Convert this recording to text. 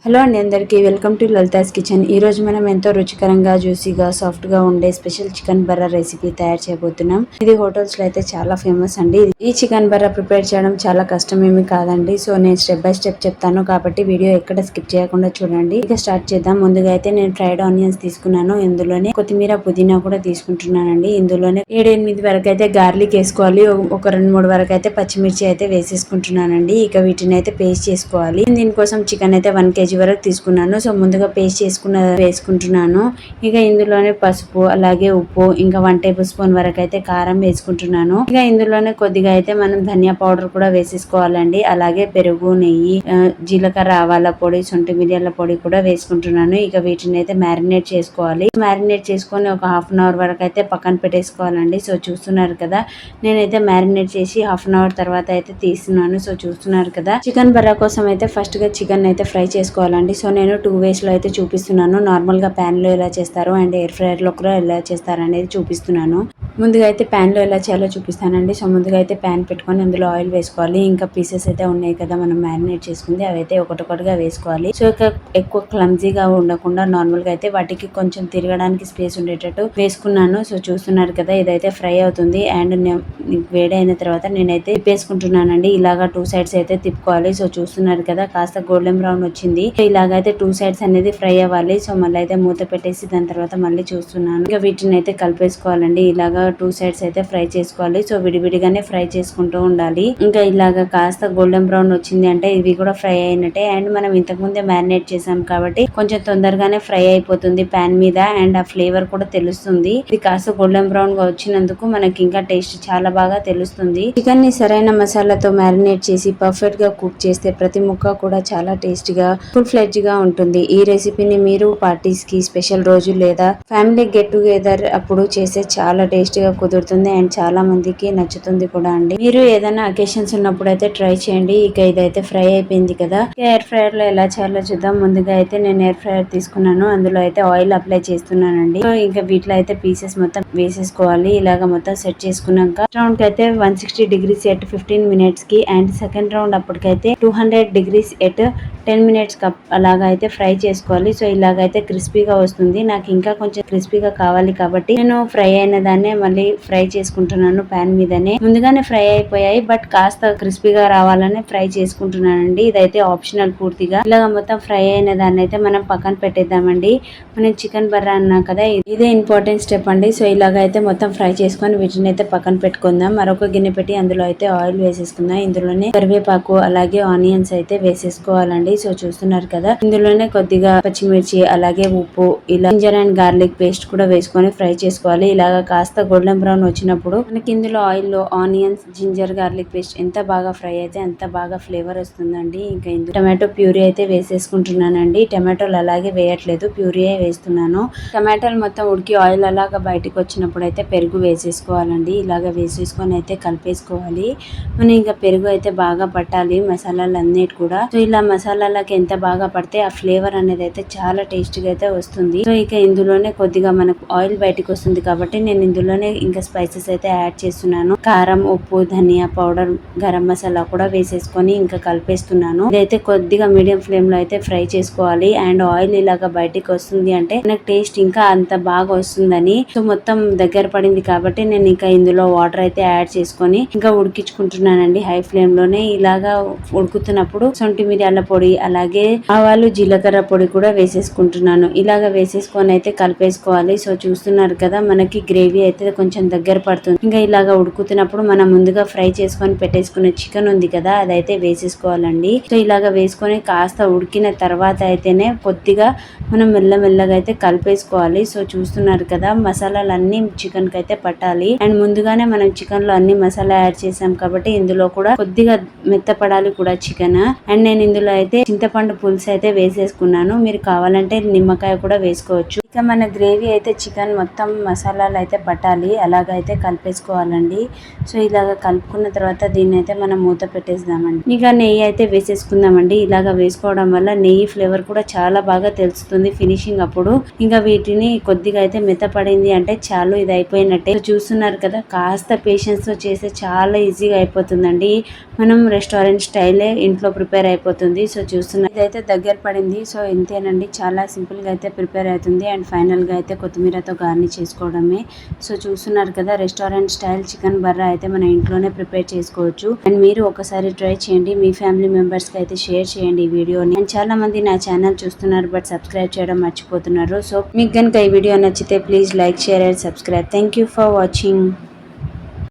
Hello అండి, అందరికీ welcome to Lalitha's kitchen. ఈ రోజు మనం ఎంతో రుచికరంగా జ్యూసీగా సాఫ్ట్గా ఉండే స్పెషల్ చికెన్ బర్రా రెసిపీ తయారు చేయబోతున్నాం. ఇది హోటల్స్ లో అయితే చాలా ఫేమస్ అండి. ఈ చికెన్ బర్రా ప్రిపేర్ చేయడం చాలా కష్టమేమి కాదండి. సో నేను స్టెప్ బై స్టెప్ చెప్తాను కాబట్టి వీడియో ఎక్కడ స్కిప్ చేయకుండా చూడండి. ఇక స్టార్ట్ చేద్దాం. ముందుగా అయితే నేను ఫ్రైడ్ ఆనియన్స్ తీసుకున్నాను. ఇందులోనే కొత్తిమీర పుదీనా కూడా తీసుకుంటున్నానండి. ఇందులోనే 7-8 వరకు అయితే గార్లిక్ వేసుకోవాలి. ఒక 2-3 వరకు అయితే పచ్చిమిర్చి అయితే వేసేసుకుంటున్నానండి. ఇక వీటిని అయితే పేస్ట్ చేసుకోవాలి. దీనికోసం చికెన్ అయితే 1 kg వరకు తీసుకున్నాను. సో ముందుగా పేస్ట్ వేసుకుంటున్నాను. ఇక ఇందులోనే పసుపు, అలాగే ఉప్పు, ఇంకా 1 టేబుల్ స్పూన్ వరకు అయితే కారం వేసుకుంటున్నాను. ఇక ఇందులోనే కొద్దిగా అయితే మనం ధనియా పౌడర్ కూడా వేసేసుకోవాలండి. అలాగే పెరుగు, నెయ్యి, జీలకర్ర, ఆవాల పొడి, శొంఠి మిరియాల పొడి కూడా వేసుకుంటున్నాను. ఇక వీటిని అయితే మ్యారినేట్ చేసుకోవాలి. మ్యారినేట్ చేసుకొని ఒక 1/2 అవర్ వరకు అయితే పక్కన పెట్టేసుకోవాలండి. సో చూస్తున్నారు కదా, నేనైతే మ్యారినేట్ చేసి 1/2 అవర్ తర్వాత అయితే తీస్తున్నాను. సో చూస్తున్నారు కదా, చికెన్ బర్రా కోసం అయితే ఫస్ట్ గా చికెన్ అయితే ఫ్రై చేసుకోవాలండి. సో నేను 2 ways లో అయితే చూపిస్తున్నాను. నార్మల్ గా ప్యాన్ లో ఎలా చేస్తారు అండ్ ఎయిర్ ఫ్రైయర్ లో కూడా ఎలా చేస్తారు అనేది చూపిస్తున్నాను. ముందుగా అయితే ప్యాన్ లో ఎలా చేయాలో చూపిస్తానండి. సో ముందుగా అయితే ప్యాన్ పెట్టుకొని అందులో ఆయిల్ వేసుకోవాలి. ఇంకా పీసెస్ అయితే ఉన్నాయి కదా మనం మ్యారినేట్ చేసుకుంది, అవి అయితే ఒకటొకటిగా వేసుకోవాలి. సో ఇక ఎక్కువ క్లమ్జీగా ఉండకుండా నార్మల్ గా అయితే వాటికి కొంచెం తిరగడానికి స్పేస్ ఉండేటట్టు వేసుకున్నాను. సో చూస్తున్నారు కదా, ఇదైతే ఫ్రై అవుతుంది. అండ్ వేడైన తర్వాత నేనైతే తిప్పేసుకుంటున్నానండి. ఇలాగా 2 sides అయితే తిప్పుకోవాలి. సో చూస్తున్నారు కదా, కాస్త గోల్డెన్ బ్రౌన్ వచ్చింది. ఇలాగైతే 2 sides అనేది ఫ్రై అవ్వాలి. సో మళ్ళీ అయితే మూత పెట్టేసి దాని తర్వాత మళ్ళీ చూస్తున్నాను. ఇంకా వీటిని అయితే కలిపేసుకోవాలండి. ఇలాగా 2 sides అయితే ఫ్రై చేసుకోవాలి. సో విడివిడిగానే ఫ్రై చేసుకుంటూ ఉండాలి. ఇంకా ఇలాగా కాస్త గోల్డెన్ బ్రౌన్ వచ్చింది అంటే ఇవి కూడా ఫ్రై అయినట్టే. అండ్ మనం ఇంతకు ముందే మ్యారినేట్ చేసాం కాబట్టి కొంచెం తొందరగానే ఫ్రై అయిపోతుంది ప్యాన్ మీద. అండ్ ఆ ఫ్లేవర్ కూడా తెలుస్తుంది. ఇది కాస్త గోల్డెన్ బ్రౌన్ గా వచ్చినందుకు మనకి ఇంకా టేస్ట్ చాలా బాగా తెలుస్తుంది. చికెన్ ని సరైన మసాలాతో మ్యారినేట్ చేసి పర్ఫెక్ట్ గా కుక్ చేస్తే ప్రతి ముక్క కూడా చాలా టేస్టీగా ఫుల్ ఫ్లెడ్జ్ గా ఉంటుంది. ఈ రెసిపీని మీరు పార్టీస్ కి, స్పెషల్ రోజు లేదా ఫ్యామిలీ గెట్ టుగెదర్ అప్పుడు చేసే చాలా టేస్టీగా కుదురుతుంది. అండ్ చాలా మందికి నచ్చుతుంది కూడా అండి. మీరు ఏదైనా అకేషన్స్ ఉన్నప్పుడు అయితే ట్రై చేయండి. ఇక ఇదైతే ఫ్రై అయిపోయింది కదా, ఎయిర్ ఫ్రైయర్ లో ఎలా చేయాలో చూద్దాం. ముందుగా అయితే నేను ఎయిర్ ఫ్రైయర్ తీసుకున్నాను. అందులో అయితే ఆయిల్ అప్లై చేస్తున్నానండి. ఇంకా వీటిలో అయితే పీసెస్ మొత్తం వేసేసుకోవాలి. ఇలాగ మొత్తం సెట్ చేసుకున్నాక రౌండ్ కి అయితే 160 degrees ఎట్ 15 minutes కి, అండ్ సెకండ్ రౌండ్ అప్పటికైతే 200 degrees ఎట్ 10 minutes అలాగా అయితే ఫ్రై చేసుకోవాలి. సో ఇలాగైతే క్రిస్పీగా వస్తుంది. నాకు ఇంకా కొంచెం క్రిస్పీగా కావాలి కాబట్టి నేను ఫ్రై అయిన దాన్నే మళ్ళీ ఫ్రై చేసుకుంటున్నాను ప్యాన్ మీదనే. ముందుగానే ఫ్రై అయిపోయాయి, బట్ కాస్త క్రిస్పీగా రావాలని ఫ్రై చేసుకుంటున్నానండి. ఇదైతే ఆప్షనల్ పూర్తిగా. ఇలాగ మొత్తం ఫ్రై అయిన దాన్ని అయితే మనం పక్కన పెట్టేద్దామండి. మనం చికెన్ బర్రా అన్నా కదా, ఇదే ఇంపార్టెంట్ స్టెప్ అండి. సో ఇలాగైతే మొత్తం ఫ్రై చేసుకొని వీటిని అయితే పక్కన పెట్టుకుందాం. మరొక గిన్నె పెట్టి అందులో అయితే ఆయిల్ వేసేసుకుందాం. ఇందులోనే కరివేపాకు, అలాగే ఆనియన్స్ అయితే వేసేసుకోవాలండి. సో చూస్తున్నారు కదా, ఇందులోనే కొద్దిగా పచ్చిమిర్చి, అలాగే ఉప్పు, ఇలా జింజర్ అండ్ గార్లిక్ పేస్ట్ కూడా వేసుకొని ఫ్రై చేసుకోవాలి. ఇలాగా కాస్త గోల్డెన్ బ్రౌన్ వచ్చినప్పుడు మనకి ఇందులో ఆయిల్ లో ఆనియన్స్, జింజర్ గార్లిక్ పేస్ట్ ఎంత బాగా ఫ్రై అయితే అంత బాగా ఫ్లేవర్ వస్తుందండి. ఇంకా ఇందులో టమాటో ప్యూరీ అయితే వేసేసుకుంటున్నానండి. టమాటోలు అలాగే వేయట్లేదు, ప్యూరీ వేస్తున్నాను. టమాటాలు మొత్తం ఉడికి ఆయిల్ అలాగా బయటకు వచ్చినప్పుడు అయితే పెరుగు వేసేసుకోవాలండి. ఇలాగ వేసేసుకొని అయితే కలిపేసుకోవాలి. మనం ఇంకా పెరుగు అయితే బాగా పట్టాలి మసాలాలు అన్నిటి కూడా. సో ఇలా మసాలాలకి ఎంత బాగా పడితే ఆ ఫ్లేవర్ అనేది అయితే చాలా టేస్టీగా అయితే వస్తుంది. సో ఇక ఇందులోనే కొద్దిగా మనకు ఆయిల్ బయటకు వస్తుంది కాబట్టి నేను ఇందులోనే ఇంకా స్పైసెస్ అయితే యాడ్ చేస్తున్నాను. కారం, ఉప్పు, ధనియా పౌడర్, గరం మసాలా కూడా వేసేసుకొని ఇంకా కలిపేస్తున్నాను. ఇదైతే కొద్దిగా మీడియం ఫ్లేమ్ లో అయితే ఫ్రై చేసుకోవాలి. అండ్ ఆయిల్ ఇలాగా బయటకు వస్తుంది అంటే మనకు టేస్ట్ ఇంకా అంత బాగా వస్తుందని. సో మొత్తం దగ్గర పడింది కాబట్టి నేను ఇంకా ఇందులో వాటర్ అయితే యాడ్ చేసుకొని ఇంకా ఉడికించుకుంటున్నానండి హై ఫ్లేమ్ లోనే. ఇలాగా ఉడుకుతున్నప్పుడు శొంఠి మిరియాల పొడి, అలాగే ఆవాలు, జీలకర్ర పొడి కూడా వేసేసుకుంటున్నాను. ఇలాగ వేసేసుకొని అయితే కలిపేసుకోవాలి. సో చూస్తున్నారు కదా, మనకి గ్రేవీ అయితే కొంచెం దగ్గర పడుతుంది. ఇంకా ఇలాగ ఉడుకుతున్నప్పుడు మనం ముందుగా ఫ్రై చేసుకొని పెట్టేసుకున్న చికెన్ ఉంది కదా, అదైతే వేసేసుకోవాలండి. సో ఇలాగ వేసుకొని కాస్త ఉడికిన తర్వాత అయితేనే కొద్దిగా మనం మెల్లమెల్లగా అయితే కలిపేసుకోవాలి. సో చూస్తున్నారు కదా, మసాలాలు అన్ని చికెన్ కి అయితే పట్టాలి. అండ్ ముందుగానే మనం చికెన్ లో అన్ని మసాలా యాడ్ చేసాం కాబట్టి ఇందులో కూడా కొద్దిగా మెత్తపడాలి కూడా చికెన్. అండ్ నేను ఇందులో అయితే చింతపండు పులుసు అయితే వేసేసుకున్నాను. మీరు కావాలంటే నిమ్మకాయ కూడా వేసుకోవచ్చు. ఇక ఇక మన గ్రేవీ అయితే చికెన్ మొత్తం మసాలాలు అయితే పట్టాలి, అలాగైతే కలిపేసుకోవాలండి. సో ఇలాగ కలుపుకున్న తర్వాత దీన్ని అయితే మనం మూత పెట్టేద్దామండి. ఇక నెయ్యి అయితే వేసేసుకుందామండి. ఇలాగ వేసుకోవడం వల్ల నెయ్యి ఫ్లేవర్ కూడా చాలా బాగా తెలుస్తుంది ఫినిషింగ్ అప్పుడు. ఇంకా వీటిని కొద్దిగా అయితే మెత్తపడింది అంటే చాలు, ఇది అయిపోయినట్టే. చూస్తున్నారు కదా, కాస్త పేషెన్స్ తో చేస్తే చాలా ఈజీగా అయిపోతుందండి. మనం రెస్టారెంట్ స్టైలే ఇంట్లో ప్రిపేర్ అయిపోతుంది. సో చూస్తున్నారు, ఇదైతే దగ్గర పడింది. సో ఇంతేనండి, చాలా సింపుల్ గా అయితే ప్రిపేర్ అవుతుంది. అండ్ ఫైనల్ గా అయితే కొత్తిమీరతో గార్నిష్ చేసుకోవడమే. సో చూస్తున్నారు కదా, రెస్టారెంట్ స్టైల్ చికెన్ బర్రా అయితే మన ఇంట్లోనే ప్రిపేర్ చేసుకోవచ్చు. అండ్ మీరు ఒకసారి ట్రై చేయండి, మీ ఫ్యామిలీ మెంబర్స్ కి అయితే షేర్ చేయండి ఈ వీడియోని. అండ్ చాలా మంది నా ఛానల్ చూస్తున్నారు బట్ సబ్స్క్రైబ్ చేయడం మర్చిపోతున్నారు. సో మీకు కనుక ఈ వీడియో నచ్చితే please like, share and subscribe. Thank you for watching.